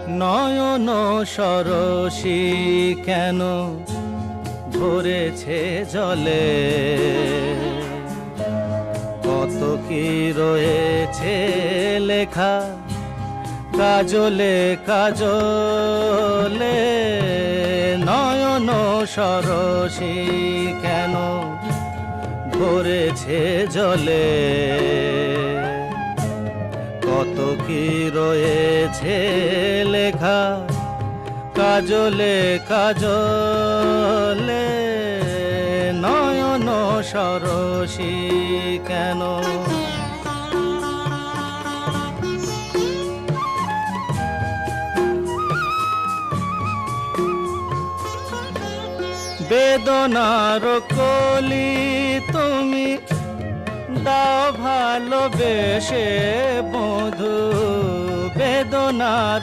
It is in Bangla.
নয়ন সরসী কেন ভরেছে জলে, কত কি রয়েছে লেখা কাজলে কাজলে। নয়ন সরসী কেন ভরেছে জলে, কত কি রয়েছে লেখা কাজলে কাজলে। নয়ন সরসী কেন। বেদনার কলি তুমি দাও ভালোবেসে বধূ, বেদনার